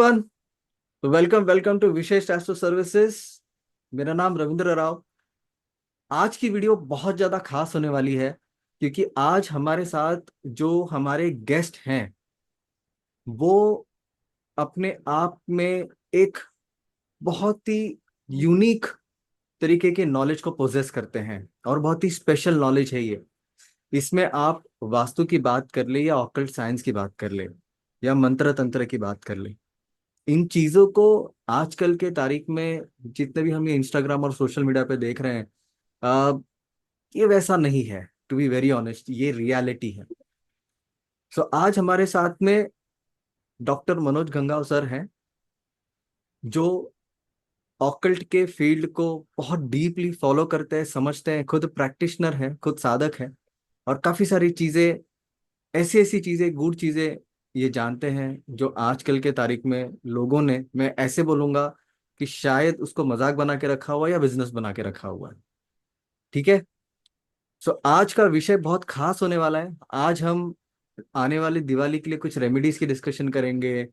Everyone, welcome welcome to Vishesh astro services. मेरा नाम रविंद्र राव। आज की वीडियो बहुत ज़्यादा खास होने वाली है क्योंकि आज हमारे साथ जो हमारे गेस्ट हैं वो अपने आप में एक बहुत ही यूनिक तरीके के नॉलेज को पोजेस करते हैं और बहुत ही स्पेशल नॉलेज है ये। इसमें आप वास्तु की बात कर ले या ऑकल्ट साइंस की बात कर ले या मंत्र तंत्र की बात कर ले, इन चीजों को आजकल के तारीख में जितने भी हम ये इंस्टाग्राम और सोशल मीडिया पे देख रहे हैं, आ, ये वैसा नहीं है। टू बी वेरी ऑनेस्ट, ये रियलिटी है। सो आज हमारे साथ में डॉक्टर मनोज गंगाव सर हैं, जो ऑकल्ट के फील्ड को बहुत डीपली फॉलो करते हैं, समझते हैं, खुद प्रैक्टिशनर हैं, खुद साधक हैं और काफी सारी चीजें, ऐसी ऐसी चीजें, गूढ़ चीजें ये जानते हैं जो आजकल के तारीख में लोगों ने, मैं ऐसे बोलूंगा कि शायद उसको मजाक बना के रखा हुआ है या बिजनेस बना के रखा हुआ है। ठीक है। सो आज का विषय बहुत खास होने वाला है। आज हम आने वाली दिवाली के लिए कुछ रेमेडीज की डिस्कशन करेंगे।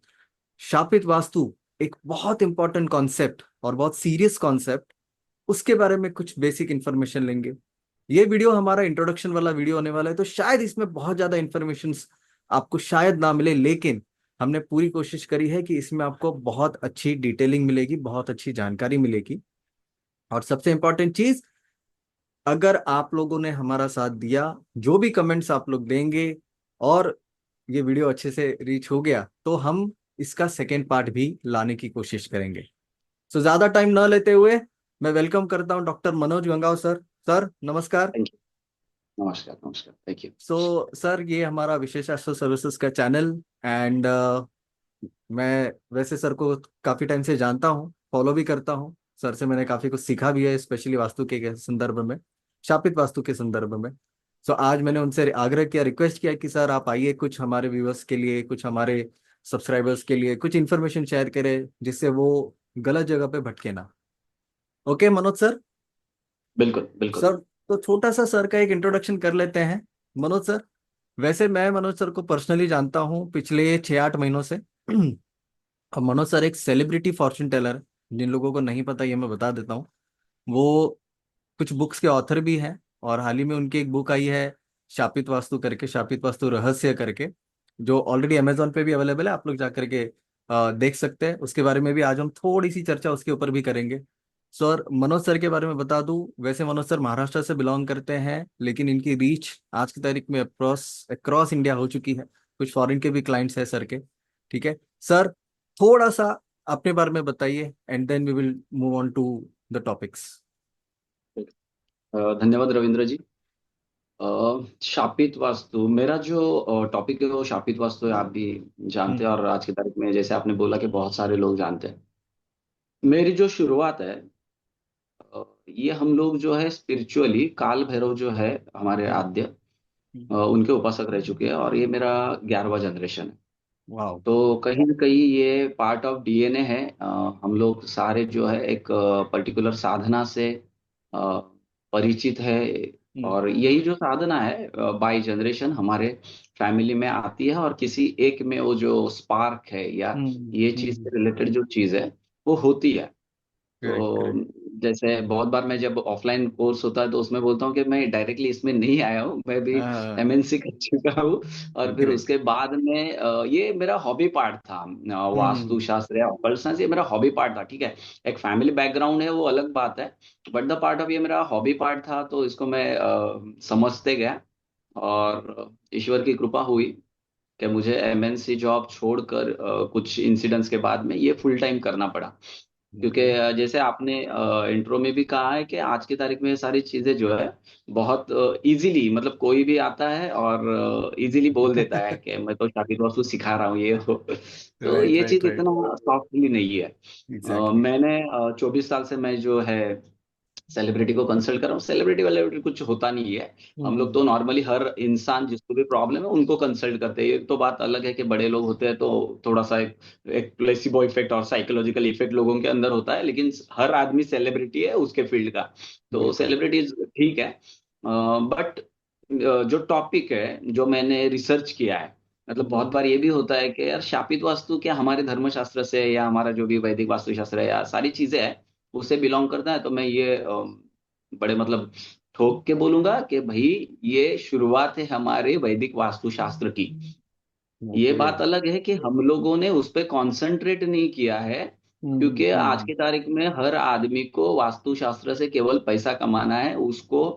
शापित वास्तु एक बहुत इंपॉर्टेंट कॉन्सेप्ट और बहुत सीरियस कॉन्सेप्ट, उसके बारे में कुछ बेसिक इंफॉर्मेशन लेंगे। ये वीडियो हमारा इंट्रोडक्शन वाला वीडियो होने वाला है, तो शायद इसमें बहुत ज्यादा इंफॉर्मेशन आपको शायद ना मिले, लेकिन हमने पूरी कोशिश करी है कि इसमें आपको बहुत अच्छी डिटेलिंग मिलेगी, बहुत अच्छी जानकारी मिलेगी। और सबसे इंपॉर्टेंट चीज, अगर आप लोगों ने हमारा साथ दिया, जो भी कमेंट्स आप लोग देंगे और ये वीडियो अच्छे से रीच हो गया, तो हम इसका सेकेंड पार्ट भी लाने की कोशिश करेंगे। सो ज्यादा टाइम न लेते हुए मैं वेलकम करता हूं डॉक्टर मनोज गंगाव सर। सर नमस्कार। Thank you. नमस्कार नमस्कार, थैंक यू। सर ये हमारा विशेष एस्ट्रो सर्विसेज का चैनल एंड मैं वैसे सर को काफी टाइम से जानता हूँ, फॉलो भी करता हूँ। सर से मैंने काफी कुछ सीखा भी है, स्पेशली वास्तु के संदर्भ में, शापित वास्तु के संदर्भ में। सो आज मैंने उनसे आग्रह किया, रिक्वेस्ट किया कि सर आप आइए, कुछ हमारे व्यूअर्स के लिए, कुछ हमारे सब्सक्राइबर्स के लिए कुछ इन्फॉर्मेशन शेयर करें जिससे वो गलत जगह पे भटके ना। Okay Manoj sir. बिल्कुल बिल्कुल। सर तो छोटा सा सर का एक इंट्रोडक्शन कर लेते हैं। मनोज सर, वैसे मैं मनोज सर को पर्सनली जानता हूँ पिछले 6-8 महीनों से। अब मनोज सर एक सेलिब्रिटी फॉर्चून टेलर, जिन लोगों को नहीं पता ये मैं बता देता हूँ। वो कुछ बुक्स के ऑथर भी हैं और हाल ही में उनकी एक बुक आई है शापित वास्तु करके, शापित वास्तु रहस्य करके, जो ऑलरेडी अमेजोन पे भी अवेलेबल है। आप लोग जा करके देख सकते हैं। उसके बारे में भी आज हम थोड़ी सी चर्चा उसके ऊपर भी करेंगे। सर मनोज सर के बारे में बता दूं, वैसे मनोज सर महाराष्ट्र से बिलोंग करते हैं, लेकिन इनकी रीच आज की तारीख में अक्रॉस अक्रॉस इंडिया हो चुकी है। कुछ फॉरेन के भी क्लाइंट्स हैं सर के। ठीक है सर, थोड़ा सा अपने बारे में बताइए and then we will move on to the topics. धन्यवाद रविंद्र जी। शापित वास्तु मेरा जो टॉपिक है वो शापित वास्तु है, आप भी जानते हैं हम्म। और आज की तारीख में जैसे आपने बोला कि बहुत सारे लोग जानते हैं। मेरी जो शुरुआत है, ये हम लोग जो है स्पिरिचुअली काल भैरव जो है हमारे आद्य, हम्म। उनके उपासक रह चुके हैं और ये मेरा 11वां जनरेशन है। वाह। तो कहीं ना कहीं ये पार्ट ऑफ डीएनए है। हम लोग सारे जो है एक पर्टिकुलर साधना से परिचित है। हम्म। और यही जो साधना है बाय जनरेशन हमारे फैमिली में आती है और किसी एक में वो जो स्पार्क है या हम्म। ये चीज हम्म। से रिलेटेड जो चीज है वो होती है। करेक्ट तो करेक्ट। जैसे बहुत बार मैं जब ऑफलाइन कोर्स होता है तो उसमें बोलता हूँ कि मैं डायरेक्टली इसमें नहीं आया हूँ, मैं भी एमएनसी कर चुका हूँ। और फिर ग्रेट। उसके बाद में ये मेरा हॉबी पार्ट था। वास्तु हम्म। शास्त्र या ऑकल्ट साइंस ये मेरा हॉबी पार्ट था, ठीक है। एक फैमिली बैकग्राउंड है वो अलग बात है, बट द पार्ट ऑफ ये मेरा हॉबी पार्ट था, तो इसको मैं समझते गया। और ईश्वर की कृपा हुई कि मुझे एमएनसी जॉब छोड़कर कुछ इंसिडेंट्स के बाद में ये फुल टाइम करना पड़ा। क्योंकि ओके। जैसे आपने इंट्रो में भी कहा है कि आज की तारीख में ये सारी चीजें जो है बहुत इजीली, मतलब कोई भी आता है और इजीली बोल देता है कि मैं तो शाकिर वास्तु सिखा रहा हूँ ये हो। तो राइट ये राइट चीज राइट। इतना सॉफ्टली नहीं है। एग्जैक्टली। मैंने 24 साल से मैं जो है सेलिब्रिटी को कंसल्ट कर रहा हूँ। सेलिब्रिटी वाले कुछ होता नहीं है। हम लोग हम्म। तो नॉर्मली हर इंसान जिसको भी प्रॉब्लम है उनको कंसल्ट करते हैं। ये तो बात अलग है कि बड़े लोग होते हैं तो थोड़ा सा एक प्लेसिबो इफेक्ट और साइकोलॉजिकल इफेक्ट लोगों के अंदर होता है, लेकिन हर आदमी सेलिब्रिटी है उसके फील्ड का। तो बिल्कुल। सेलिब्रिटी ठीक है, बट जो टॉपिक है जो मैंने रिसर्च किया है, मतलब बहुत हम्म। बार ये भी होता है कि यार शापित वास्तु क्या हमारे धर्मशास्त्र से या हमारा जो भी वैदिक वास्तुशास्त्र है या सारी चीजें हैं उससे बिलोंग करता है। तो मैं ये बड़े मतलब ठोक के बोलूंगा कि भाई ये शुरुआत है हमारे वैदिक वास्तुशास्त्र की। ये ओके। बात अलग है कि हम लोगों ने उस पर कॉन्सेंट्रेट नहीं किया है, क्योंकि आज की तारीख में हर आदमी को वास्तुशास्त्र से केवल पैसा कमाना है, उसको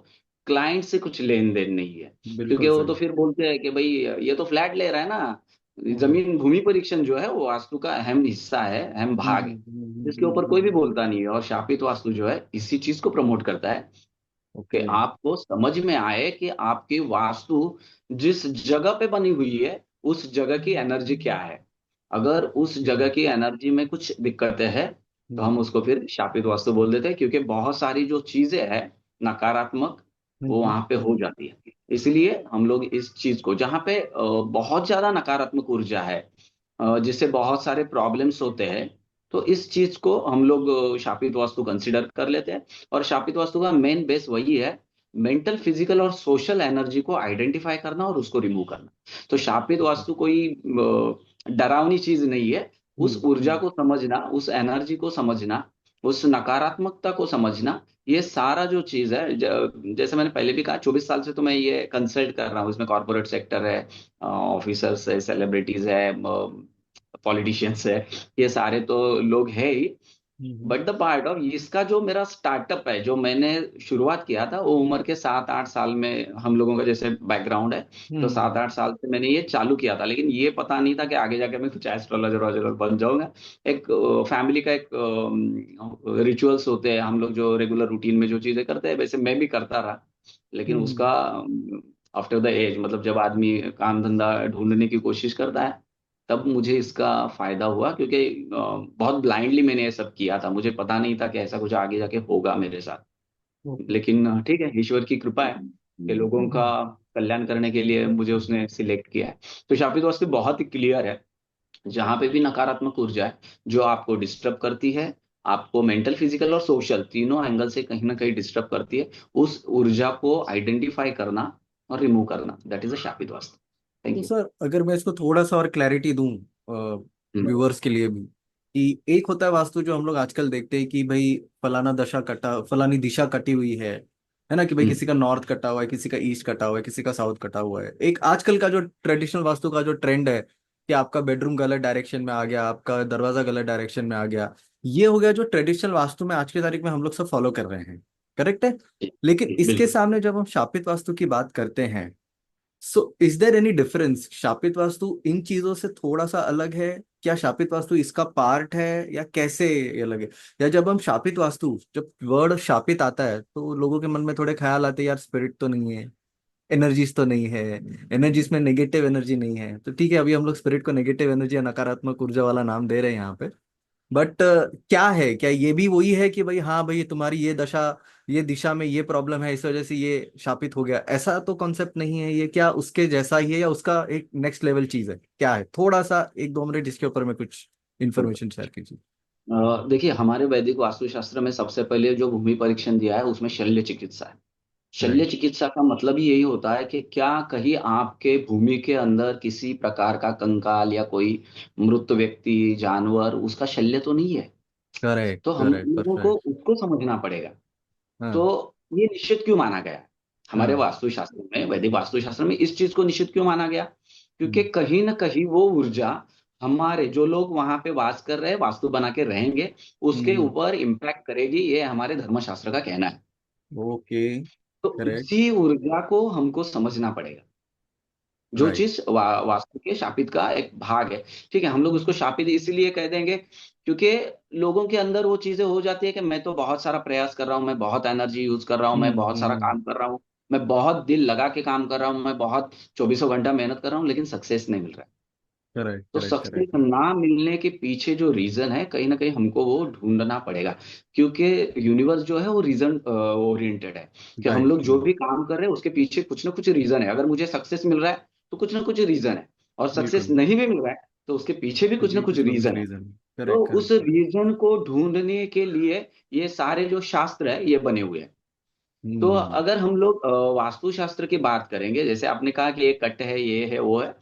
क्लाइंट से कुछ लेन देन नहीं है। क्योंकि बिल्कुल वो तो सही। फिर बोलते हैं कि भाई ये तो फ्लैट ले रहा है ना, हम्म जमीन भूमि परीक्षण जो है वो वास्तु का अहम हिस्सा है, अहम भाग है। इसके ऊपर कोई भी हम्म। बोलता नहीं है। और शापित वास्तु जो है इसी चीज को प्रमोट करता है कि ओके। आपको समझ में आए कि आपकी वास्तु जिस जगह पे बनी हुई है उस जगह की एनर्जी क्या है। अगर उस ओके। जगह की एनर्जी में कुछ दिक्कतें हैं तो हम हम्म उसको फिर शापित वास्तु बोल देते हैं, क्योंकि बहुत सारी जो चीजें हैं नकारात्मक वो हम्म वहां पे हो जाती है। इसलिए हम लोग इस चीज को जहाँ पे बहुत ज्यादा नकारात्मक ऊर्जा है, जिससे बहुत सारे प्रॉब्लम्स होते हैं, तो इस चीज को हम लोग शापित वास्तु कंसिडर कर लेते हैं। और शापित वास्तु का मेन बेस वही है, मेंटल फिजिकल और सोशल एनर्जी को आइडेंटिफाई करना और उसको रिमूव करना। तो शापित ओके। वास्तु कोई डरावनी चीज नहीं है। उस ऊर्जा हम्म। को समझना, उस एनर्जी को समझना, उस नकारात्मकता को समझना, ये सारा जो चीज है जैसे मैंने पहले भी कहा 24 साल से तो मैं ये कंसल्ट कर रहा हूँ। इसमें कॉर्पोरेट सेक्टर है, ऑफिसर्स है, सेलिब्रिटीज है, पॉलिटिशियंस है, ये सारे तो लोग है ही। हम्म बट द पार्ट ऑफ इसका जो मेरा स्टार्टअप है, जो मैंने शुरुआत किया था वो उम्र के 7-8 साल में, हम लोगों का जैसे बैकग्राउंड है, तो हम्म 7-8 साल से मैंने ये चालू किया था। लेकिन ये पता नहीं था कि आगे जाके मैं कुछ एस्ट्रोलॉजर वॉजर बन जाऊंगा। एक फैमिली का एक रिचुअल्स होते हैं, हम लोग जो रेगुलर रूटीन में जो चीजें करते हैं वैसे मैं भी करता रहा। लेकिन हम्म। उसका आफ्टर द एज, मतलब जब आदमी काम धंधा ढूंढने की कोशिश करता है, तब मुझे इसका फायदा हुआ। क्योंकि बहुत ब्लाइंडली मैंने ये सब किया था, मुझे पता नहीं था कि ऐसा कुछ आगे जाके होगा मेरे साथ। ओके। लेकिन ठीक है, ईश्वर की कृपा है कि लोगों का हम्म। कल्याण करने के लिए मुझे उसने सिलेक्ट किया है। तो शापित वास्तु बहुत ही क्लियर है, जहां पे भी नकारात्मक ऊर्जा है जो आपको डिस्टर्ब करती है, आपको मेंटल फिजिकल और सोशल तीनों एंगल से कहीं ना कहीं डिस्टर्ब करती है, उस ऊर्जा को आइडेंटिफाई करना और रिमूव करना, दैट इज अ शापित वास्तु। थैंक तो यू। सर अगर मैं इसको थोड़ा सा और क्लैरिटी दूं व्यूअर्स के लिए भी, कि एक होता है वास्तु जो हम लोग आजकल देखते हैं कि भाई फलाना दशा कटा, फलानी दिशा कटी हुई है ना, कि भाई किसी का नॉर्थ कटा हुआ है, किसी का ईस्ट कटा हुआ है, किसी का साउथ कटा हुआ है। एक आजकल का जो ट्रेडिशनल वास्तु का जो ट्रेंड है कि आपका बेडरूम गलत डायरेक्शन में आ गया, आपका दरवाजा गलत डायरेक्शन में आ गया, ये हो गया जो ट्रेडिशनल वास्तु में आज की तारीख में हम लोग सब फॉलो कर रहे हैं। करेक्ट है। लेकिन इसके बिल्कुल। सामने जब हम शापित वास्तु की बात करते हैं, so is there any difference? शापित वास्तु इन चीजों से थोड़ा सा अलग है? क्या शापित वास्तु इसका पार्ट है, या कैसे ये अलग है? या जब हम शापित वास्तु, जब वर्ड शापित आता है तो लोगों के मन में थोड़े ख्याल आते हैं, यार स्पिरिट तो नहीं है, एनर्जीज तो नहीं है, एनर्जीज में नेगेटिव एनर्जी नहीं है। तो ठीक है, अभी हम लोग स्पिरिट को नेगेटिव एनर्जी या नकारात्मक ऊर्जा वाला नाम दे रहे हैं यहाँ पे। बट क्या है, क्या ये भी वही है कि भाई हाँ भाई तुम्हारी ये दशा, ये दिशा में ये प्रॉब्लम है, इस वजह से ये शापित हो गया? ऐसा तो कॉन्सेप्ट नहीं है ये। क्या उसके जैसा ही है, या उसका एक नेक्स्ट लेवल चीज है? क्या है, थोड़ा सा एक दो मिनट इसके ऊपर में कुछ इन्फॉर्मेशन शेयर कीजिए। देखिए, हमारे वैदिक वास्तुशास्त्र में सबसे पहले जो भूमि परीक्षण दिया है उसमें शल्य चिकित्सा है। शल्य राइट। चिकित्सा का मतलब ही यही होता है कि क्या कहीं आपके भूमि के अंदर किसी प्रकार का कंकाल या कोई मृत व्यक्ति, जानवर, उसका शल्य तो नहीं है। करेक्ट तो हम करेक्ट लोगों को परफेक्ट। उसको समझना पड़ेगा। तो हाँ ये निश्चित क्यों माना गया हमारे हाँ। वास्तुशास्त्र में, वैदिक वास्तुशास्त्र में इस चीज को निश्चित क्यों माना गया? क्योंकि हम्म कहीं ना कहीं वो ऊर्जा हमारे जो लोग वहां पे वास कर रहे हैं, वास्तु बना के रहेंगे, उसके हम्म। ऊपर इम्पैक्ट करेगी, ये हमारे धर्मशास्त्र का कहना है। ओके। तो करेक्ट। उसी ऊर्जा को हमको समझना पड़ेगा, जो राइट। चीज वास्तु के शापित का एक भाग है। ठीक है, हम लोग उसको शापित इसीलिए कह देंगे क्योंकि लोगों के अंदर वो चीजें हो जाती है कि मैं तो बहुत सारा प्रयास कर रहा हूँ, मैं बहुत एनर्जी यूज कर रहा हूँ, मैं बहुत सारा हम्म। काम कर रहा हूँ, मैं बहुत दिल लगा के काम कर रहा हूँ, मैं बहुत चौबीसों घंटा मेहनत कर रहा हूँ, लेकिन सक्सेस नहीं मिल रहा है। करेक्ट तो करेक्ट सक्सेस करेक्ट। ना मिलने के पीछे जो रीजन है, कहीं ना कहीं हमको वो ढूंढना पड़ेगा। क्योंकि यूनिवर्स जो है वो रीजन ओरिएंटेड है, कि हम राइट लोग जो राइट। भी काम कर रहे हैं उसके पीछे कुछ ना कुछ रीजन है। अगर मुझे सक्सेस मिल रहा है तो कुछ ना कुछ रीजन है, और सक्सेस बिल्कुल। नहीं भी मिल रहा है तो उसके पीछे भी कुछ ना भी कुछ कुछ ना कुछ रीजन है। रीजन। तो करेक्ट उस करेक्ट करेक्ट। रीजन को ढूंढने के लिए ये सारे जो शास्त्र है ये बने हुए हैं। तो हम्म अगर हम लोग वास्तुशास्त्र की बात करेंगे, जैसे आपने कहा कि ये कट है, ये है, वो है,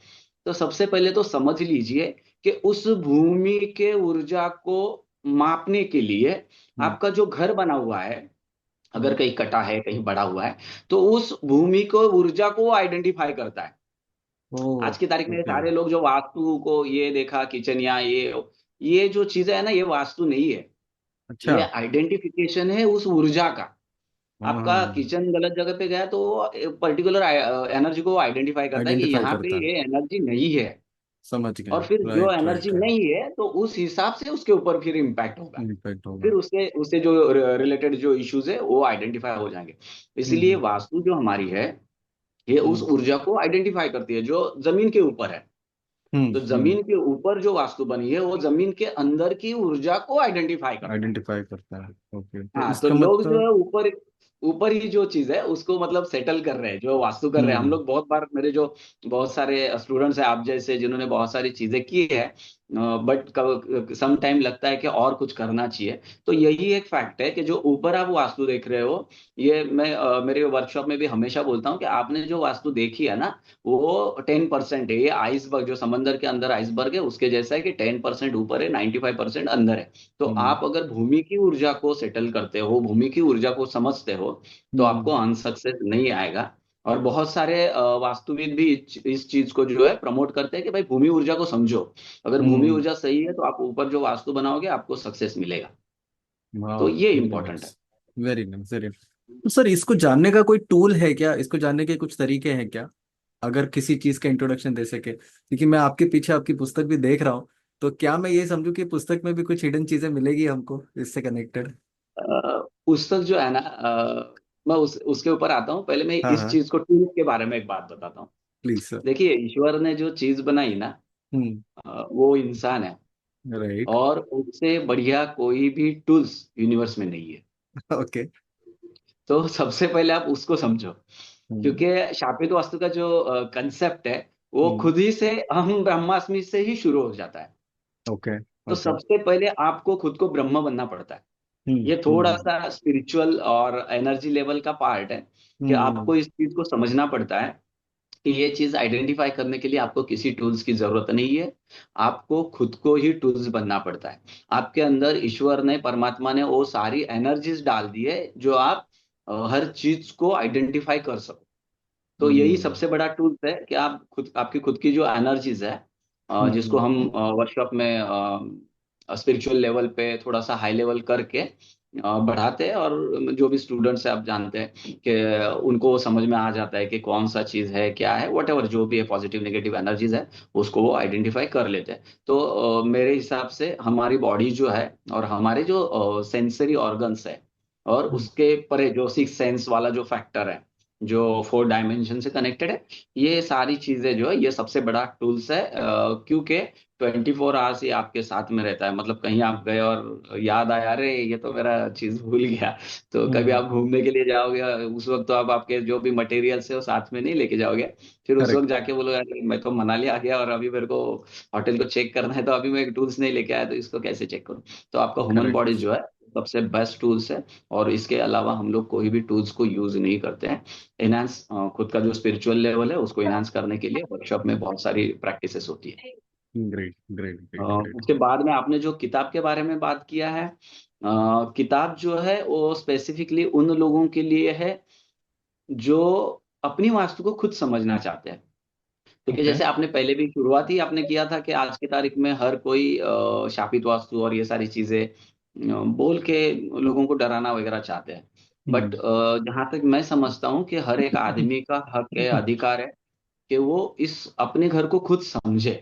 तो सबसे पहले तो समझ लीजिए कि उस भूमि के ऊर्जा को मापने के लिए हम्म। आपका जो घर बना हुआ है, अगर हम्म। कहीं कटा है कहीं बड़ा हुआ है, तो उस भूमि को ऊर्जा को आइडेंटिफाई करता है। ओ। आज की तारीख में ओके। सारे लोग जो वास्तु को ये देखा, किचन या ये जो चीजें है ना, ये वास्तु नहीं है। अच्छा। ये आइडेंटिफिकेशन है उस ऊर्जा का। आपका हाँ। किचन गलत जगह पे गया तो पर्टिकुलर एनर्जी को आइडेंटिफाई करता है कि आइडेंटिफाई यहाँ पे करता है। ये एनर्जी नहीं है। समझ गए। और फिर जो राइट एनर्जी राइट राइट। नहीं है तो उस हिसाब से उसके ऊपर फिर इम्पैक्ट होगा। इम्पैक्ट फिर होगा। उससे उससे जो रिलेटेड जो इश्यूज है वो आइडेंटिफाई हो जाएंगे। इसीलिए हम्म। वास्तु जो हमारी है, ये उस हम्म। ऊर्जा को आइडेंटिफाई करती है जो जमीन के ऊपर है। तो हम्म। जमीन के ऊपर जो वास्तु बनी है वो जमीन के अंदर की ऊर्जा को आइडेंटिफाई करता है। आइडेंटिफाई करता है। ओके, तो हाँ, तो इसका लोग जो मतलब। है ऊपर ऊपर ही जो चीज है उसको मतलब सेटल कर रहे हैं, जो वास्तु कर रहे हैं। हम हम्म। लोग बहुत बार, मेरे जो बहुत सारे स्टूडेंट्स हैं आप जैसे, जिन्होंने बहुत सारी चीजें की है, बट सम टाइम लगता है कि और कुछ करना चाहिए। तो यही एक फैक्ट है कि जो ऊपर आप वास्तु देख रहे हो, ये मैं मेरे वर्कशॉप में भी हमेशा बोलता हूँ कि आपने जो वास्तु देखी है ना, वो 10% है। ये आइसबर्ग, जो समंदर के अंदर आइसबर्ग है, उसके जैसा है कि 10% ऊपर है, 95% अंदर है। तो हम्म। आप अगर भूमि की ऊर्जा को सेटल करते हो, भूमि की ऊर्जा को समझते हो, तो आपको हम्म। अनसक्सेस नहीं आएगा। और बहुत सारे वास्तुविद भी इस चीज को जो है प्रमोट करते हैं कि भाई भूमि ऊर्जा को समझो। अगर भूमि हम्म। ऊर्जा सही है तो आप ऊपर जो वास्तु बनाओगे आपको सक्सेस मिलेगा। तो वाह। ये वेरी इंपॉर्टेंट है। नाइस। Very nice, very. तो सर, इसको जानने का कोई टूल है क्या? इसको जानने के कुछ तरीके हैं क्या? अगर किसी चीज का इंट्रोडक्शन दे सके, क्योंकि मैं आपके पीछे आपकी पुस्तक भी देख रहा हूँ। तो क्या मैं ये समझूं कि पुस्तक में भी कुछ हिडन चीजें मिलेगी हमको इससे कनेक्टेड? पुस्तक जो है ना, मैं उसके ऊपर आता हूँ। पहले मैं हाँ इस हाँ। चीज को, टूल के बारे में एक बात बताता हूँ। Please sir. देखिए, ईश्वर ने जो चीज बनाई ना, हम्म। वो इंसान है। राइट। और उससे बढ़िया कोई भी टूल्स यूनिवर्स में नहीं है। ओके। तो सबसे पहले आप उसको समझो। हम्म। क्योंकि शापित वास्तु का जो कंसेप्ट है, वो हम्म। खुद ही से अहम ब्रह्मास्मि से ही शुरू हो जाता है। ओके। तो ओके। सबसे पहले आपको खुद को ब्रह्म बनना पड़ता है। हम्म। ये थोड़ा सा स्पिरिचुअल और एनर्जी लेवल का पार्ट है, कि हम्म। आपको इस चीज को समझना पड़ता है कि ये चीज आइडेंटिफाई करने के लिए आपको किसी टूल्स की जरूरत नहीं है। आपको खुद को ही टूल्स बनना पड़ता है। आपके अंदर ईश्वर ने, परमात्मा ने वो सारी एनर्जीज डाल दी है जो आप हर चीज को आइडेंटिफाई कर सको। तो यही हम्म। सबसे बड़ा टूल्स है कि आप खुद, आपकी खुद की जो एनर्जीज है, जिसको हम्म। हम वर्कशॉप में स्पिरिचुअल लेवल पे थोड़ा सा हाई लेवल करके बढ़ाते हैं। और जो भी स्टूडेंट्स हैं आप जानते हैं कि उनको समझ में आ जाता है कि कौन सा चीज है, क्या है, वट एवर जो भी है, पॉजिटिव नेगेटिव एनर्जीज है, उसको वो आइडेंटिफाई कर लेते हैं। तो मेरे हिसाब से हमारी बॉडी जो है, और हमारे जो सेंसरी ऑर्गन्स है, और हम्म। उसके परे जो सिक्स सेंस वाला जो फैक्टर है, जो 4 डायमेंशन से कनेक्टेड है, ये सारी चीजें जो है, ये सबसे बड़ा टूल्स है। क्योंकि 24 आवर्स ये आपके साथ में रहता है। मतलब कहीं आप गए और याद आया, अरे ये तो मेरा चीज भूल गया, तो कभी हम्म। आप घूमने के लिए जाओगे, उस वक्त तो आप आपके जो भी मटेरियल्स है वो साथ में नहीं लेके जाओगे। फिर उस वक्त करेक्ट। जाके बोलो, यार मैं तो मनाली आ गया और अभी मेरे को होटल को चेक करना है, तो अभी मैं टूल्स नहीं लेके आया, तो इसको कैसे चेक करूँ? तो आपका ह्यूमन बॉडी करेक्ट। जो है सबसे बेस्ट टूल्स है। और इसके अलावा हम लोग कोई भी टूल्स को यूज नहीं करते हैं। इनहांस, खुद का जो स्पिरिचुअल लेवल है उसको इनहांस करने के लिए वर्कशॉप में बहुत सारी प्रैक्टिसेस होती है। Great great great great. उसके बाद में आपने जो किताब के बारे में बात किया है, किताब जो है वो स्पेसिफिकली उन लोगों के लिए है जो अपनी वास्तु को खुद समझना चाहते हैं। क्योंकि ओके। जैसे आपने पहले भी शुरुआत ही आपने किया था कि आज की तारीख में हर कोई शापित वास्तु और ये सारी चीजें बोल के लोगों को डराना वगैरह चाहते हैं। बट हम्म। जहां तक मैं समझता हूँ कि हर एक आदमी का हक है, अधिकार है कि वो इस अपने घर को खुद समझे।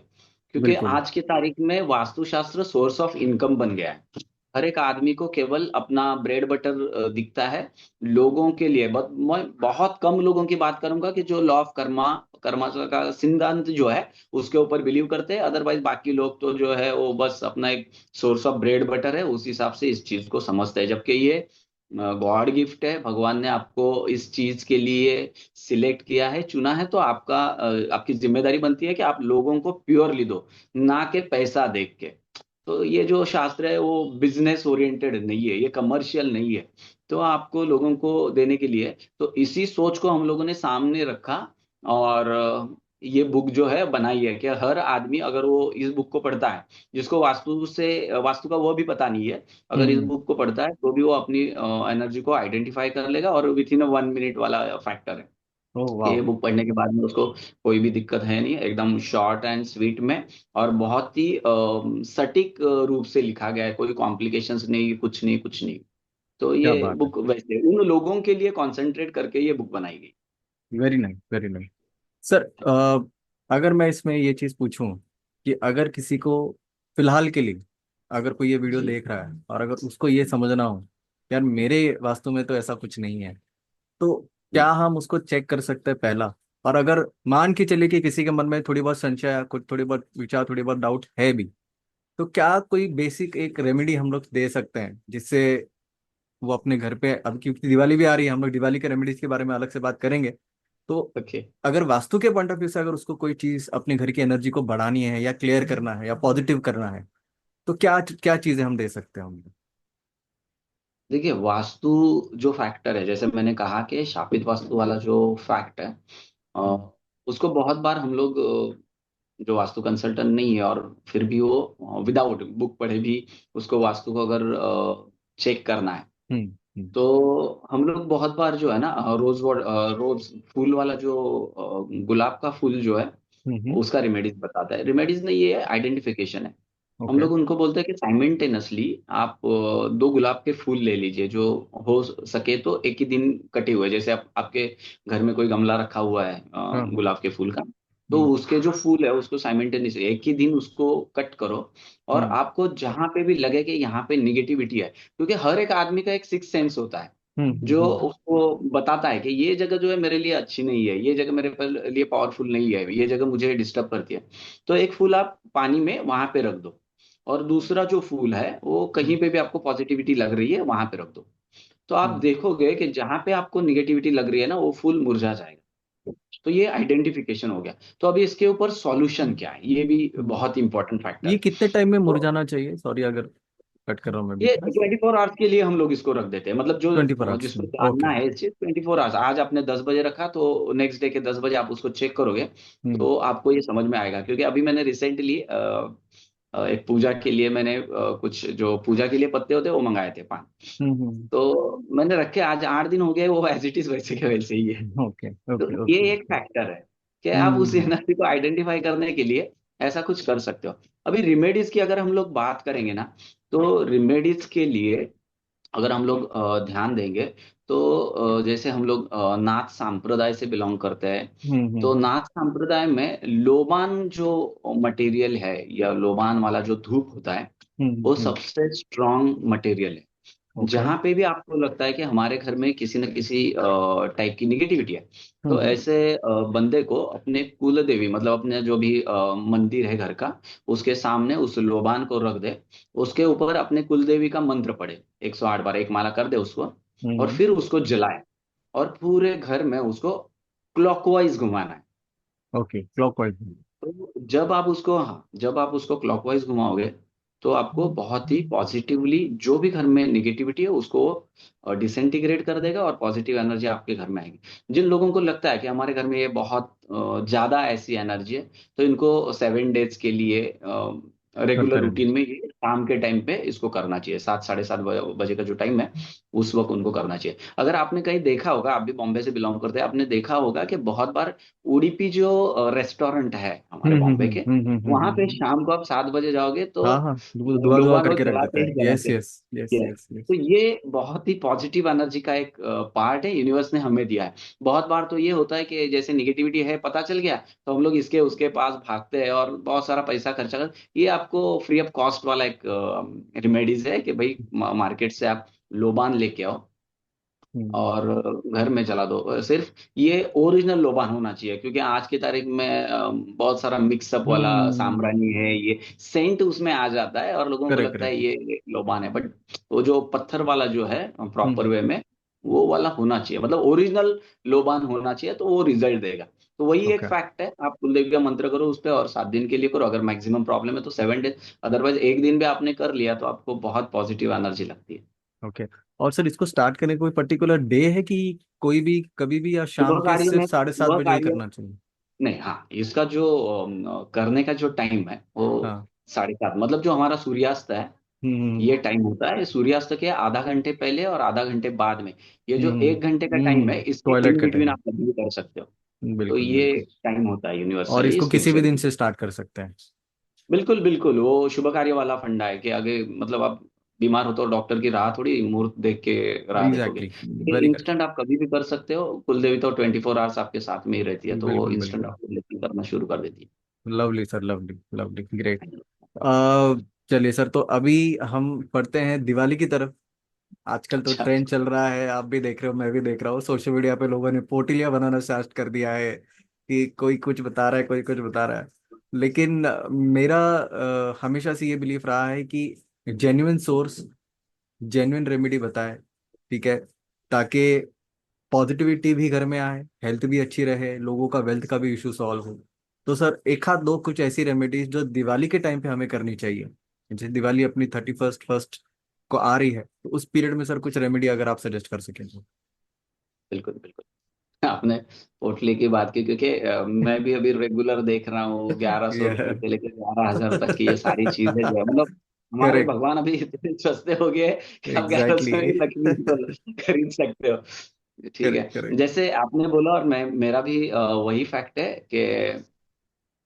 क्योंकि बिल्कुल। आज की तारीख में वास्तुशास्त्र सोर्स ऑफ इनकम बन गया है। हर एक आदमी को केवल अपना ब्रेड बटर दिखता है। लोगों के लिए मैं बहुत कम लोगों की बात करूंगा कि जो लॉ ऑफ कर्मा, कर्मा का सिद्धांत जो है उसके ऊपर बिलीव करते हैं। अदरवाइज बाकी लोग तो जो है वो बस अपना एक सोर्स ऑफ ब्रेड बटर है, उस हिसाब से इस चीज को समझते हैं। जबकि ये गॉड गिफ्ट है, भगवान ने आपको इस चीज के लिए सिलेक्ट किया है, चुना है। तो आपकी जिम्मेदारी बनती है कि आप लोगों को प्योरली दो, ना कि पैसा देख के। तो ये जो शास्त्र है वो बिजनेस ओरिएंटेड नहीं है, ये कमर्शियल नहीं है। तो आपको लोगों को देने के लिए, तो इसी सोच को हम लोगों ने सामने रखा। और ये बुक जो है बनाई है कि हर आदमी अगर वो इस बुक को पढ़ता है, जिसको वास्तु का वो भी पता नहीं है, अगर इस हम्म। बुक को पढ़ता है तो भी वो अपनी एनर्जी को आइडेंटिफाई कर लेगा। और विथ इन 1 मिनट वाला फैक्टर है ओ कि वाह। ये बुक पढ़ने के बाद में उसको कोई भी दिक्कत है नहीं, एकदम शॉर्ट एंड स्वीट में और बहुत ही सटीक रूप से लिखा गया है, कोई कॉम्प्लिकेशंस नहीं, कुछ नहीं, कुछ नहीं। तो क्या ये बात है। बुक वैसे उन लोगों के लिए कॉन्सेंट्रेट करके ये बुक बनाई गई। Very nice, very nice. Sir, अगर मैं इसमें ये चीज पूछूं कि अगर किसी को फिलहाल के लिए, अगर कोई ये वीडियो जी। देख रहा है और अगर उसको ये समझना हो, यार मेरे वास्तु में तो ऐसा कुछ नहीं है, तो क्या हम्म। हम उसको चेक कर सकते हैं पहला? और अगर मान के चले कि किसी के मन में थोड़ी बहुत संशय, कुछ थोड़ी बहुत विचार, थोड़ी बहुत डाउट है भी, तो क्या कोई बेसिक एक रेमेडी हम लोग दे सकते हैं जिससे वो अपने घर पे, अब क्योंकि दिवाली भी आ रही है, हम लोग दिवाली के रेमेडीज के बारे में अलग से बात करेंगे, तो ओके। अगर वास्तु के पॉइंट ऑफ व्यू से अगर उसको कोई चीज अपने घर की एनर्जी को बढ़ानी है या क्लियर करना है या पॉजिटिव करना है, तो क्या क्या चीजें हम दे सकते हैं हम? देखिए, वास्तु जो फैक्टर है, जैसे मैंने कहा कि शापित वास्तु वाला जो फैक्ट है, हम्म। अ, उसको बहुत बार हम लोग जो वास्तु कंसल्टेंट नहीं है और फिर भी वो विदाउट बुक पढ़े भी उसको वास्तु को अगर चेक करना है, हम्म। हम्म। तो हम लोग बहुत बार जो है ना, रोज फूल वाला जो गुलाब का फूल जो है, हम्म। उसका रिमेडीज बताता है। रिमेडीज नहीं, ये आइडेंटिफिकेशन है। हम ओके। लोग उनको बोलते हैं कि साइमल्टेनियसली आप दो गुलाब के फूल ले लीजिए, जो हो सके तो एक ही दिन कटे हुए। जैसे आपके घर में कोई गमला रखा हुआ है हाँ हाँ। गुलाब के फूल का, तो हम्म। उसके जो फूल है उसको साइमल्टेनियसली एक ही दिन उसको कट करो। और हम्म। आपको जहां पे भी लगे कि यहाँ पे निगेटिविटी है, क्योंकि हर एक आदमी का एक सिक्स सेंस होता है जो हम्म। उसको बताता है कि ये जगह जो है मेरे लिए अच्छी नहीं है, ये जगह मेरे लिए पावरफुल नहीं है, ये जगह मुझे डिस्टर्ब करती है। तो एक फूल आप पानी में वहां पे रख दो, और दूसरा जो फूल है वो कहीं हम्म। पे भी आपको पॉजिटिविटी लग रही है वहां पे रख दो। तो आप हम्म। देखोगे कि जहां पे आपको निगेटिविटी लग रही है ना, वो फूल मुरझा जाएगा। तो ये आइडेंटिफिकेशन हो गया। तो अभी इसके ऊपर सॉल्यूशन क्या है, ये भी हम्म। बहुत इंपॉर्टेंट फैक्टर ये है। कितने टाइम में तो मुरझाना चाहिए? सॉरी अगर कट कर रहा हूँ मैं ये बीच में। 24 आवर्स के लिए हम लोग इसको रख देते हैं, मतलब 24 आवर्स जिसको ओके। जानना है इस चीज, 24 आवर्स। आज आपने 10 बजे रखा तो नेक्स्ट डे के 10 बजे आप उसको चेक करोगे, हम्म। तो आपको ये समझ में आएगा। क्योंकि अभी मैंने रिसेंटली एक पूजा के लिए मैंने कुछ जो पूजा के लिए पत्ते होते हैं वो मंगाए थे, 5। हम्म। तो मैंने रखे, आज 8 दिन हो गए, वो एज इट इज वैसे के वैसे ही है। ओके तो ओके ये ओके एक ओके। फैक्टर है कि आप उस हम्म। एनर्जी को आइडेंटिफाई करने के लिए ऐसा कुछ कर सकते हो। अभी रिमेडीज की अगर हम लोग बात करेंगे ना, तो रिमेडीज के लिए अगर हम लोग ध्यान देंगे, तो जैसे हम लोग नाथ संप्रदाय से बिलोंग करते हैं, तो हम्म। नाथ संप्रदाय में लोबान जो मटेरियल है या लोबान वाला जो धूप होता है, वो हम्म। सबसे स्ट्रॉन्ग मटेरियल है। ओके। जहां पे भी आपको लगता है कि हमारे घर में किसी न किसी टाइप की निगेटिविटी है, तो हम्म। ऐसे बंदे को अपने कुल देवी, मतलब अपने जो भी मंदिर है घर का, उसके सामने उस लोबान को रख दे। उसके ऊपर अपने कुल देवी का मंत्र पढ़े 108 बार, एक माला कर दे उसको, और हम्म। फिर उसको जलाए। और पूरे घर में उसको क्लॉकवाइज घुमाना है। Okay, clockwise. तो जब आप उसको क्लॉकवाइज घुमाओगे, तो आपको बहुत ही पॉजिटिवली जो भी घर में निगेटिविटी है उसको डिसइंटीग्रेट कर देगा, और पॉजिटिव एनर्जी आपके घर में आएगी। जिन लोगों को लगता है कि हमारे घर में ये बहुत ज्यादा ऐसी एनर्जी है, तो इनको 7 डेज के लिए रेगुलर करते रहना। रूटीन में ये शाम के टाइम पे इसको करना चाहिए, 7 साढ़े 7 बजे का जो टाइम है उस वक्त उनको करना चाहिए। अगर आपने कहीं देखा होगा, आप भी बॉम्बे से बिलोंग करते हैं, आपने देखा होगा कि बहुत बार उडुपी जो रेस्टोरेंट है हमारे बॉम्बे के, वहां पे हम्म। शाम को आप 7 बजे जाओगे तो हाँ हाँ, दुआ दुआ लोबान वो करके रख देता जलाते है। ही यस जलाते यस यस हैं। यस तो यस। ये बहुत ही पॉजिटिव एनर्जी का एक पार्ट है, यूनिवर्स ने हमें दिया है। बहुत बार तो ये होता है कि जैसे निगेटिविटी है पता चल गया, तो हम लोग इसके उसके पास भागते हैं और बहुत सारा पैसा खर्चा कर। ये आपको फ्री ऑफ कॉस्ट वाला एक रिमेडीज है कि भाई मार्केट से आप लोबान लेके आओ हम्म। और घर में चला दो। सिर्फ ये ओरिजिनल लोबान होना चाहिए, क्योंकि आज की तारीख में बहुत सारा मिक्सअप वाला साम्रानी है, ये सेंट उसमें आ जाता है और लोगों को करेक्ट लगता है करेक्ट। ये लोबान है। बट वो जो पत्थर वाला जो है प्रॉपर हम्म। वे में, वो वाला होना चाहिए, मतलब ओरिजिनल लोबान होना चाहिए, तो वो रिजल्ट देगा। तो वही एक ओके फैक्ट है, आप कुलदेवी का मंत्र करो उस पर, और 7 दिन के लिए करो। अगर मैक्सिमम प्रॉब्लम है तो 7 डेज, अदरवाइज एक दिन भी आपने कर लिया तो आपको बहुत पॉजिटिव एनर्जी लगती है। ओके। और सर, इसको स्टार्ट करने का कोई पर्टिकुलर डे है कि कोई भी कभी भी, या शाम शुभ के कार्य सिर्फ में 7:30 शुभ बजे ही कार्य करना चाहिए? नहीं, हाँ, इसका जो करने का जो टाइम है वो हाँ। 7:30, मतलब जो हमारा सूर्यास्त है, हम्म ये टाइम होता है सूर्यास्त के आधा घंटे पहले और आधा घंटे बाद में। ये जो 1 घंटे का टाइम है, इसके टॉयलेट इन का बिटवीन टाइम। आप कभी भी कर सकते हो। तो बिल्कुल ये बिल्कुल। टाइम होता है और यूनिवर्सली इसको किसी भी दिन स्पिरिचुअलिटी। से स्टार्ट कर सकते हैं। बिल्कुल बिल्कुल, वो शुभ कार्य वाला फंडा है कि आगे मतलब आप बीमार हो तो डॉक्टर की राह थोड़ी मुहूर्त देख के राह देखोगे। एग्जैक्टली। ये वेरी करेक्ट। इंस्टेंट आप कभी भी कर सकते हो, कुलदेवी तो 24 आवर्स आपके साथ में ही रहती है, तो वो बिल्कुल इंस्टेंट बिल्कुल। आपको ब्लेसिंग करना शुरू कर देती lovely sir, lovely lovely, great. है। चलिए सर, तो अभी हम पढ़ते हैं दिवाली की तरफ। आजकल तो अच्छा। ट्रेंड चल रहा है, आप भी देख रहे हो, मैं भी देख रहा हूँ, सोशल मीडिया पे लोगों ने पोटलियां बनाना स्टार्ट कर दिया है कि कोई कुछ बता रहा है, कोई कुछ बता रहा है। लेकिन मेरा हमेशा से ये बिलीफ रहा है कि जेन्युइन सोर्स, जेन्युइन रेमेडी बताए, ठीक है, ताकि पॉजिटिविटी भी घर में आए, हेल्थ भी अच्छी रहे, लोगों का वेल्थ का भी इशू सॉल्व हो। तो सर एक हाथ दो कुछ ऐसी रेमेडीज जो दिवाली के टाइम पे हमें करनी चाहिए। जैसे दिवाली अपनी 31st फर्स्ट को आ रही है, तो उस पीरियड में सर कुछ रेमेडी अगर आप सजेस्ट कर सकें तो। बिल्कुल बिल्कुल, आपने पोटली की बात की, क्योंकि मैं भी अभी रेगुलर देख रहा हूँ 1100 रुपए से लेकर 11,000 तक की ये सारी चीजें जो है, मतलब हमारे करेक्ट। भगवान अभी इतने सस्ते हो गए हैं कि आप ग्यारह एग्जैक्टली। सौ में भी नकली तो खरीद सकते हो। ठीक करेक्ट है, करेक्ट। जैसे आपने बोला, और मैं मेरा भी वही फैक्ट है कि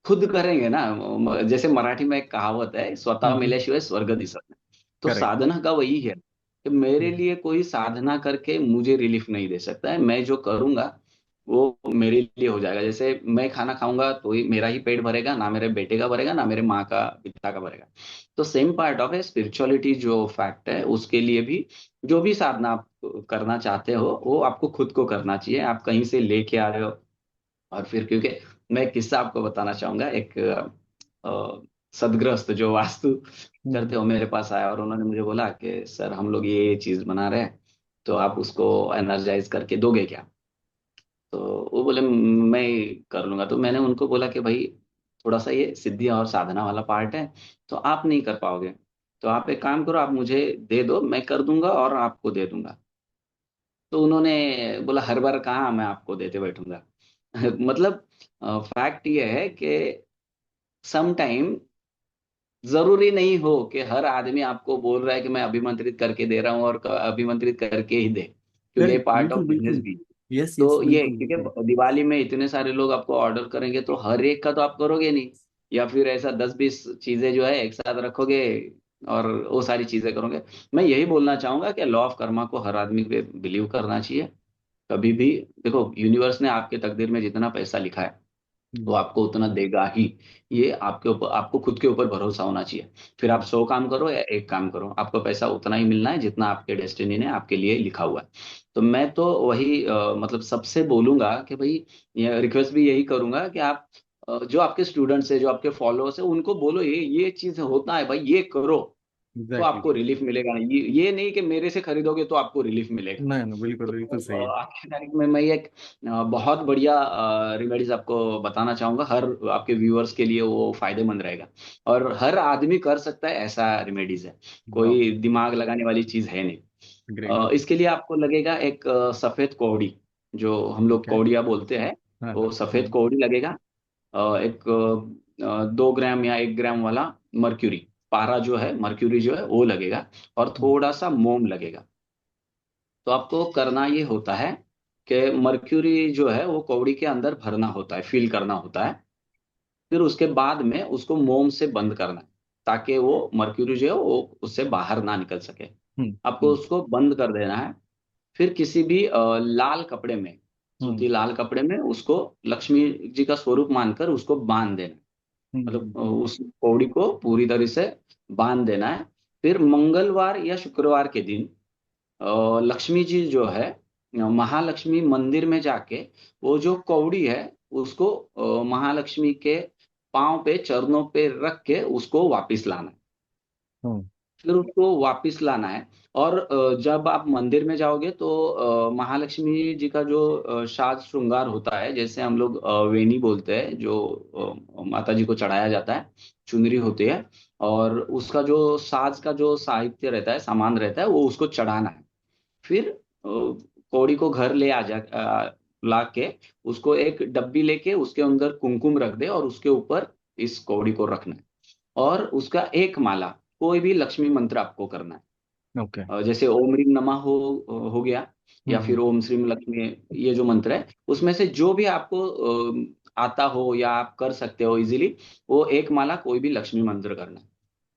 खुद करेंगे ना, जैसे मराठी में एक कहावत है, स्वतः मिल्याशिवाय स्वर्ग दिसत नहीं। तो करेक्ट। साधना का वही है कि मेरे लिए कोई साधना करके मुझे रिलीफ नहीं दे सकता है। मैं जो करूंगा वो मेरे लिए हो जाएगा। जैसे मैं खाना खाऊंगा तो ही मेरा ही पेट भरेगा, ना मेरे बेटे का भरेगा, ना मेरे माँ का पिता का भरेगा। तो सेम पार्ट ऑफ है स्पिरिचुअलिटी, जो फैक्ट है उसके लिए भी जो भी साधना आप करना चाहते हो वो आपको खुद को करना चाहिए। आप कहीं से लेके आ रहे हो और फिर, क्योंकि मैं एक किस्सा आपको बताना चाहूंगा। एक सदगृहस्थ जो वास्तु करते हो मेरे पास आया और उन्होंने मुझे बोला कि सर हम लोग ये चीज बना रहे हैं, तो आप उसको एनर्जाइज करके दोगे क्या? तो वो बोले मैं कर लूंगा। तो मैंने उनको बोला कि भाई थोड़ा सा ये सिद्धि और साधना वाला पार्ट है, तो आप नहीं कर पाओगे। तो आप एक काम करो, आप मुझे दे दो, मैं कर दूंगा और आपको दे दूंगा। तो उन्होंने बोला हर बार कहाँ मैं आपको देते बैठूंगा। मतलब फैक्ट ये है कि सम टाइम जरूरी नहीं हो कि हर आदमी आपको बोल रहा है कि मैं अभिमंत्रित करके दे रहा हूँ और अभिमंत्रित करके ही दे, क्योंकि ये करेक्ट। पार्ट ऑफ बिल्कुल बिजनेस बिल्कुल। भी। यस यस, तो ये बिल्कुल बिल्कुल। क्योंकि दिवाली में इतने सारे लोग आपको ऑर्डर करेंगे तो हर एक का तो आप करोगे नहीं, या फिर ऐसा 10-20 चीजें जो है एक साथ रखोगे और वो सारी चीजें करोगे। मैं यही बोलना चाहूंगा कि लॉ ऑफ कर्मा को हर आदमी पे बिलीव करना चाहिए। कभी भी देखो, यूनिवर्स ने आपके तकदीर में जितना पैसा लिखा है वो हम्म, आपको उतना देगा ही। ये आपके ऊपर, आपको खुद के ऊपर भरोसा होना चाहिए। फिर आप हम्म, 100 काम करो या एक काम करो, आपको पैसा उतना ही मिलना है जितना आपके डेस्टिनी ने आपके लिए लिखा हुआ है। तो मैं तो वही मतलब सबसे बोलूंगा कि भाई, ये रिक्वेस्ट भी यही करूंगा कि आप जो आपके स्टूडेंट्स है, जो आपके फॉलोअर्स है, उनको बोलो ये चीज होता है भाई, ये करो तो एग्जैक्टली। आपको रिलीफ मिलेगा। ये नहीं कि मेरे से खरीदोगे तो आपको रिलीफ मिलेगा। नहीं नहीं, बिल्कुल बिल्कुल तो सही है। आज की तारीख में मैं एक बहुत बढ़िया रिमेडीज आपको बताना चाहूंगा, हर आपके व्यूअर्स के लिए वो फायदेमंद रहेगा। और हर आदमी कर सकता है, ऐसा रिमेडीज है, वाह। कोई दिमाग लगाने वाली चीज है नहीं। ग्रेट। इसके लिए आपको लगेगा एक सफेद कौड़ी, जो हम लोग ओके। कौड़िया बोलते हैं, हाँ वो हाँ। सफेद कौड़ी लगेगा। एक 2 ग्राम या 1 ग्राम वाला मर्क्यूरी, पारा जो है, मर्क्यूरी जो है वो लगेगा, और हम्म, थोड़ा सा मोम लगेगा। तो आपको करना ये होता है कि मर्क्यूरी जो है वो कौड़ी के अंदर भरना होता है, फिल करना होता है। फिर उसके बाद में उसको मोम से बंद करना है, ताकि वो मर्क्यूरी जो है वो उससे बाहर ना निकल सके। हम्म, आपको हम्म, उसको बंद कर देना है। फिर किसी भी लाल कपड़े में, हम्म, सूती लाल कपड़े में उसको लक्ष्मी जी का स्वरूप मानकर उसको बांध देना है। मतलब हम्म, उस पौड़ी को पूरी तरह से बांध देना है। फिर मंगलवार या शुक्रवार के दिन लक्ष्मी जी जो है, महालक्ष्मी मंदिर में जाके वो जो कौड़ी है उसको महालक्ष्मी के पांव पे, चरणों पे रख के उसको वापिस लाना है। हम्म, फिर उसको वापिस लाना है। और जब आप मंदिर में जाओगे तो महालक्ष्मी जी का जो साज श्रृंगार होता है, जैसे हम लोग वेणी बोलते हैं, जो माता जी को चढ़ाया जाता है, चुनरी होती है, और उसका जो साज का जो साहित्य रहता है, सामान रहता है, वो उसको चढ़ाना है। फिर कौड़ी को घर ले ला के उसको एक डब्बी लेके उसके अंदर कुमकुम रख दे और उसके ऊपर इस कौड़ी को रखना है। और उसका एक माला कोई भी लक्ष्मी मंत्र आपको करना है। ओके। जैसे ओम ह्रीम नमः हो गया, या फिर हम्म। ओम श्रीम लक्ष्मी, ये जो मंत्र है उसमें से जो भी आपको आता हो या आप कर सकते हो इजीली, वो एक माला कोई भी लक्ष्मी मंत्र करना है।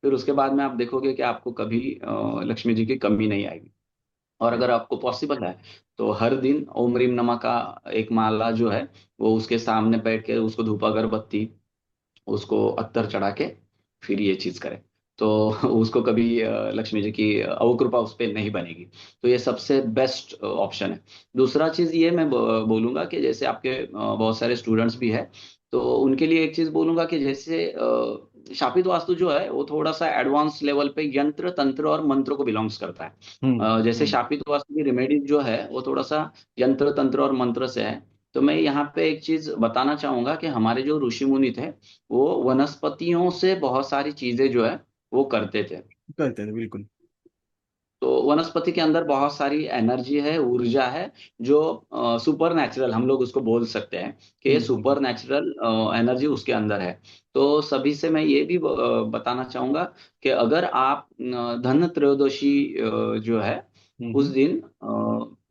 फिर उसके बाद में आप देखोगे कि आपको कभी लक्ष्मी जी की कमी नहीं आएगी। और अगर आपको पॉसिबल है तो हर दिन ओम ह्रीम नमः का एक माला जो है वो उसके सामने बैठ के उसको धूप अगरबत्ती, उसको अत्तर चढ़ा के फिर ये चीज करे, तो उसको कभी लक्ष्मी जी की अवकृपा उस पर नहीं बनेगी। तो ये सबसे बेस्ट ऑप्शन है। दूसरा चीज ये मैं बोलूंगा कि जैसे आपके बहुत सारे स्टूडेंट्स भी है, तो उनके लिए एक चीज बोलूंगा कि जैसे शापित वास्तु जो है वो थोड़ा सा एडवांस लेवल पे यंत्र तंत्र और मंत्र को बिलोंग्स करता है। जैसे हम्म। शापित वास्तु की रेमेडीज जो है वो थोड़ा सा यंत्र तंत्र और मंत्र से है। तो मैं यहाँ पे एक चीज बताना चाहूंगा कि हमारे जो ऋषि मुनि थे वो वनस्पतियों से बहुत सारी चीजें जो है वो करते थे। करते हैं बिल्कुल। तो वनस्पति के अंदर बहुत सारी एनर्जी है, ऊर्जा है, जो सुपर नेचुरल हम लोग उसको बोल सकते हैं कि ये हम्म। सुपर नेचुरल एनर्जी उसके अंदर है। तो सभी से मैं ये भी बताना चाहूंगा कि अगर आप धन त्रयोदशी जो है उस हम्म। दिन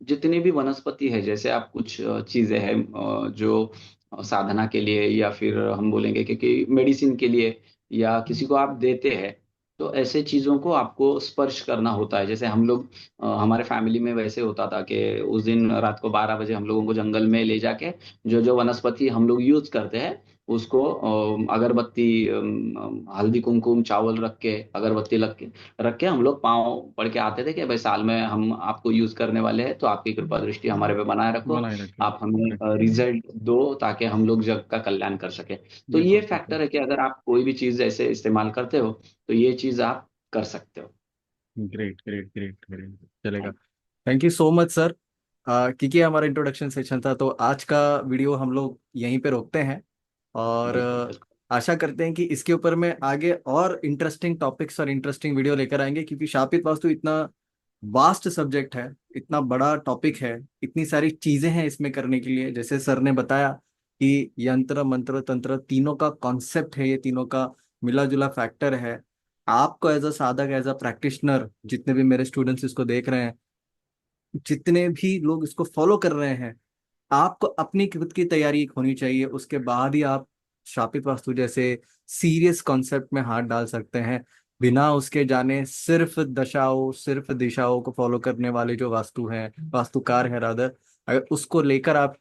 जितनी भी वनस्पति है, जैसे आप कुछ चीजें हैं जो साधना के लिए या फिर हम बोलेंगे कि मेडिसिन के लिए या किसी को आप देते हैं, तो ऐसे चीजों को आपको स्पर्श करना होता है। जैसे हम लोग हमारे फैमिली में वैसे होता था कि उस दिन रात को 12 बजे हम लोगों को जंगल में ले जाके जो जो वनस्पति हम लोग यूज करते हैं उसको अगरबत्ती, हल्दी कुमकुम चावल रख के अगरबत्ती रख के हम लोग पाँव पड़ के आते थे कि भाई साल में हम आपको यूज करने वाले हैं, तो आपकी कृपा दृष्टि हमारे पे बनाए रखो, बनाए रखें। आप हमें ओके। रिजल्ट दो ताकि हम लोग जग का कल्याण कर सके। तो ये बिल्कुल बिल्कुल। फैक्टर है कि अगर आप कोई भी चीज ऐसे इस्तेमाल करते हो तो ये चीज आप कर सकते हो। Great great great great. चलेगा। Thank thank you so much sir. क्योंकि हमारा इंट्रोडक्शन सेशन था तो आज का वीडियो हम लोग यहीं पे रोकते हैं। और बिल्कुल बिल्कुल। आशा करते हैं कि इसके ऊपर में आगे और इंटरेस्टिंग टॉपिक्स और इंटरेस्टिंग वीडियो लेकर आएंगे, क्योंकि शापित वास्तु इतना वास्ट सब्जेक्ट है, इतना बड़ा टॉपिक है, इतनी सारी चीजें हैं इसमें करने के लिए। जैसे सर ने बताया कि यंत्र मंत्र तंत्र तीनों का कॉन्सेप्ट है, ये तीनों का मिला जुला फैक्टर है। आपको एज अ साधक, एज अ प्रैक्टिशनर, जितने भी मेरे स्टूडेंट्स इसको देख रहे हैं, जितने भी लोग इसको फॉलो कर रहे हैं, आपको अपनी खुद की तैयारी होनी चाहिए। उसके बाद ही आप शापित वास्तु जैसे सीरियस कॉन्सेप्ट में हाथ डाल सकते हैं। बिना उसके जाने सिर्फ दशाओं, सिर्फ दिशाओं को फॉलो करने वाले जो वास्तु हैं, वास्तुकार है रादर, अगर उसको लेकर आप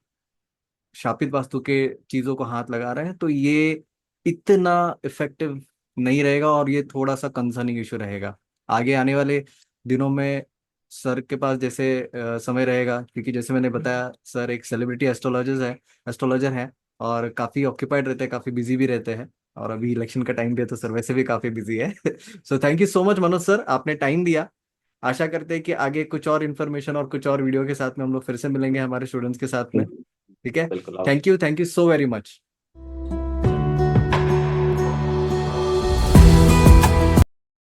शापित वास्तु के चीजों को हाथ लगा रहे हैं तो ये इतना इफेक्टिव नहीं रहेगा, और ये थोड़ा सा कंसर्निंग इशू रहेगा आगे आने वाले दिनों में। सर के पास जैसे समय रहेगा, क्योंकि जैसे मैंने बताया सर एक सेलिब्रिटी एस्ट्रोलॉजर है और काफी ऑक्यूपाइड रहते हैं, काफी बिजी भी रहते हैं। और अभी इलेक्शन का टाइम भी है तो सर वैसे भी काफी बिजी है। So thank you so much Manoj sir, आपने टाइम दिया। आशा करते हैं कि आगे कुछ और इन्फॉर्मेशन और कुछ और वीडियो के साथ में हम लोग फिर से मिलेंगे हमारे स्टूडेंट्स के साथ में। ठीक है। बिल्कुल। Thank you so very much.